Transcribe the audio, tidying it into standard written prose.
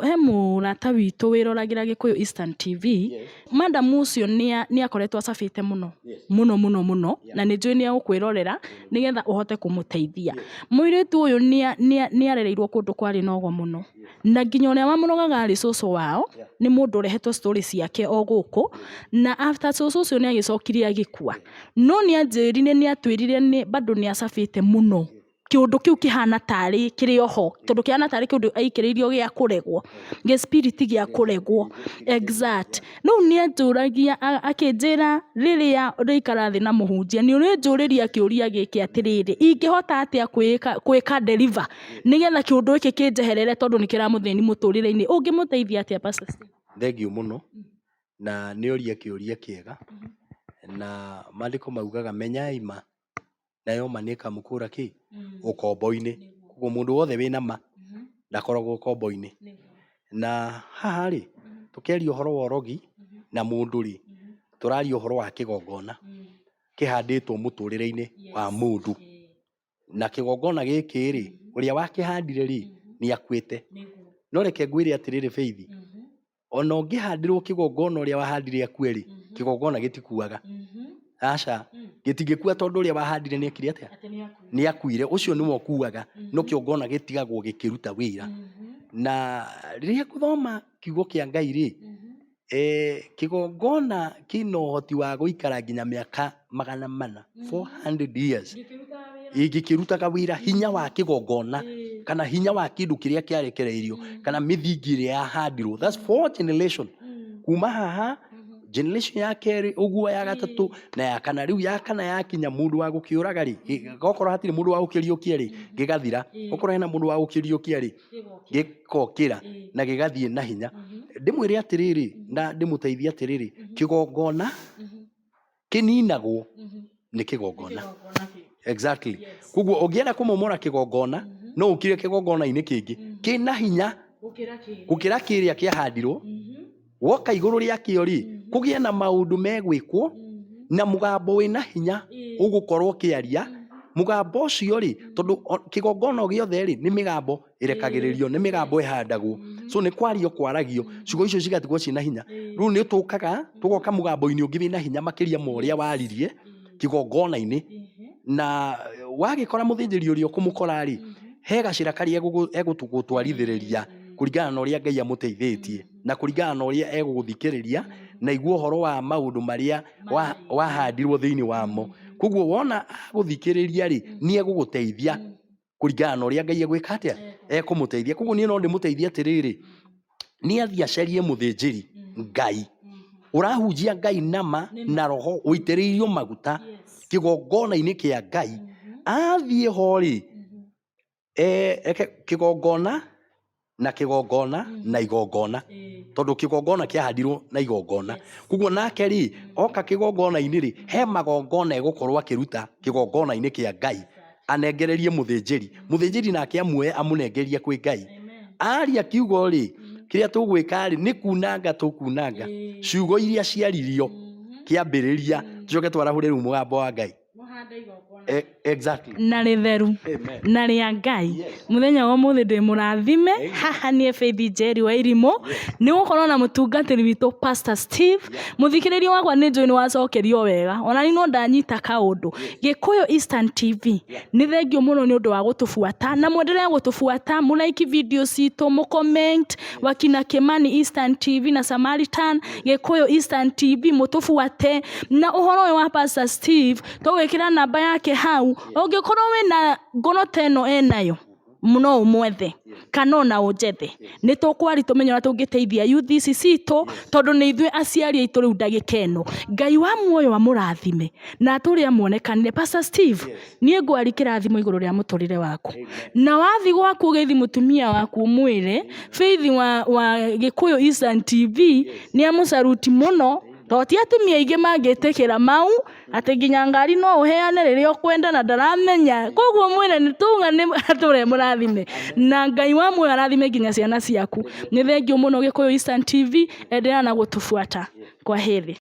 hemu rata witũ wĩroragĩra Gĩkũyũ Eastern TV. Madam ũcio nĩ akoretwo acabĩte mũno na nĩ njũĩ nĩ agũkwĩrorera nĩgetha ũhote kũmũteithia. Mũirĩtu ũyũ nĩ arereirwo kũndũ kwarĩ na ũgo mũno, na nginya ũrĩa wamũrogaga arĩ cũcũ wao nĩ mũndũ ũrehetwo story ciake o gũkũ, na after cũcũ ũcio nĩ agĩcokirie agĩkua, no nĩ anjĩrire nĩ atwĩrire bado nĩ acabĩte mũno kĩũndũ kĩu kĩhana tarĩ kĩrĩ oho, tondũ kĩhana tarĩ kĩũndũ aikĩrĩirio gĩa kũregwo, spirit gĩa kũregwo exact. No nĩ anjũragia akĩnjĩra rĩrĩa ũrĩikara thĩ na mũhunjia nĩ ũrĩnjũrĩria kĩũria gĩkĩ atĩrĩrĩ, ingĩhota atĩa kwĩka deliver nĩgetha kĩũndũ gĩkĩ kĩnjeherere tondũ nĩ kĩramũthĩni mũtũrĩre-inĩ, ũngĩmũteithia atĩa Pastor Steve? Thengiũ mũno, na nĩ ũria kĩũria kĩega, na maandĩko maugaga menyai ma nayo manĩka mũkũra kĩ ũkombo-inĩ. Koguo mũndũ wothe wĩna ma ndakoragwo ũkombo-inĩ. Na haha rĩ tũkĩaria ũhoro wa ũrogi na mũndũ rĩ, tũraria ũhoro wa kĩgongona kĩhandĩtwo mũtũrĩre-inĩ wa mũndũ, na kĩgongona gĩkĩ rĩ ũrĩa wakĩhandire rĩ nĩ akuĩte. No reke ngwĩre atĩrĩrĩ Faith, ona ũngĩhandĩrwo kĩgongona ũrĩa wahandire akue rĩ, kĩgongona gĩtikuaga. Aca gĩtingĩkua tondũ ũrĩa wahandire nĩ ekire atĩa, nĩ akuire, ũcio nĩwe ũkuaga, no kĩgongona gĩtigagwo gĩkĩruta wĩra. Na rĩrĩa gũthoma kiugo kĩa Ngai rĩ, kĩgongona kĩna ũhoti wa gũikara nginya mĩaka 400 years gĩkĩrutaga wĩra. Hinya wa kĩgongona kana hinya wa kĩndũ kĩrĩa kĩarekereirio kana mĩthingi ĩrĩa yahandirwo, that's 4 generation. Kuma haha generation ya kerĩ ũguo ya gatatũ na ya kana, rĩu ya kana yakinya mũndũ wa gũkĩũraga rĩ, gũkorwo hatirĩ mũndũ wa gũkĩriũkia rĩ gĩgathira, gũkorwo hena mũndũ wa gũkĩriũkia rĩ gĩkokĩra na gĩgathiĩ na hinya. Ndĩmwĩre atĩrĩrĩ na ndĩmũteithie atĩrĩrĩ, kĩgongona kĩninagwo nĩ kĩgongona. Exactly. Koguo ũngĩenda kũmomora kĩgongona no ũkire kĩgongona-inĩ kĩngĩ kĩna hinya gũkĩra kĩrĩa kĩahandirwo. Woka igũrũ rĩa kĩo rĩ kũgĩe na maũndũ megwĩkwo na mũgambo wĩna hinya ũgũkorwo kĩaria. Mũgambo ũcio rĩ, tondũ kĩgongona gĩothe rĩ nĩ mĩgambo ĩrekagĩrĩrio, nĩ mĩgambo ĩhandagwo, so nĩ kwario kwaragio, ciugo icio cigatigwo ciĩna hinya. Rĩu nĩ tũkaga tũgoka mũgambo-inĩ ũngĩ wĩna hinya makĩria ma ũrĩa waririe kĩgongona-inĩ. Na wagĩkora mũthĩnjĩri ũrĩa ũkũmũkora rĩ, he gacĩra karĩa egũtũgũtwarithĩrĩria kũringana na ũrĩa Ngai amũteithĩtie na kũringana na ũrĩa egũgũthikĩrĩria na igua ũhoro wa maũndũ marĩa wahandirwo thĩinĩ wamo. Koguo wona agũthikĩrĩria rĩ nĩ egũgũteithia kũringana na ũrĩa Ngai egwĩka atĩa, ekũmũteithia. Koguo niĩ no ndĩmũteithie atĩrĩrĩ, nĩ athiĩ acarie mũthĩnjĩri Ngai, ũrahunjia Ngai nama na roho ũitĩrĩirio maguta kĩgongona-inĩ kĩa Ngai. Athiĩ ho rĩ, kĩgongona na kĩgongona na igongona, tondũ kĩgongona kĩahandirwo na igongona. Koguo nake rĩ oka kĩgongona-inĩ rĩ, he magongona egũkorwo akĩruta kĩgongona-inĩ kĩa Ngai anengererie mũthĩnjĩri. Mũthĩnjĩri nake amuoye amũnengerie kwĩ Ngai. Aria kiugo rĩ, kĩrĩa tũgwĩka rĩ nĩ kunanga tũkunanga ciugo iria ciaririo kĩambĩrĩria, tũcoke twarahũre rĩu mũgambo wa Ngai. Exactly. Na rĩtheru na rĩa Ngai. Mũthenya wa ũmũthĩ ndĩ mũrathime. Haha niĩ Faith Njeri wa Irimũ, nĩ gũkorwo na mũtungatĩri witũ Pastor Steve. Mũthikĩrĩria wakwa nĩ njũĩ nĩ wacokerio wega, ona niĩ no ndanyita kaũndũ. Gĩkũyũ Eastern TV nĩ thengiũ mũno nĩ ũndũ wa gũtũbuata, na mwendelee gũtũbuata, mũlaiki video citũ, mũcomment wakina Kimani Eastern TV na Samaritan Gĩkũyũ Eastern TV, mũtũbuate. Na ũhoro ũyũ wa Pastor Steve tũgwĩkĩra namba yake hau, ũngĩkorwo wĩna ngono ta ĩno enayo no ũmwethe kana ona ũnjethe, nĩ tũkwari tũmenye ũrĩa tũngĩteithia youth ici citũ, tondũ nĩ ithuĩ aciari aitũ rĩu ndagĩka ĩno. Ngai wa muoyo amũrathime na atũre amuonekanire. Pastor Steve, niĩ ngwari kĩrathimo igũrũ rĩa mũtũrĩre waku, na wathi gwaku ũgĩthi mũtumia waku mwĩre Faith wa Gĩkũyũ Eastern TV nĩ amũcaruti mũno, tondũ ti atumia aingĩ mangĩtĩkĩra mau atĩ nginya ngari no ũheane rĩrĩa ũkwenda na ndaramenya. Koguo mwĩre nĩ tuga nĩ atũre mũrathime na Ngai wa muoyo arathime nginya ciana ciaku. Nĩ thengiũ mũno Gĩkũyũ Eastern TV, endelea na gũtũbuata. Kwa heri.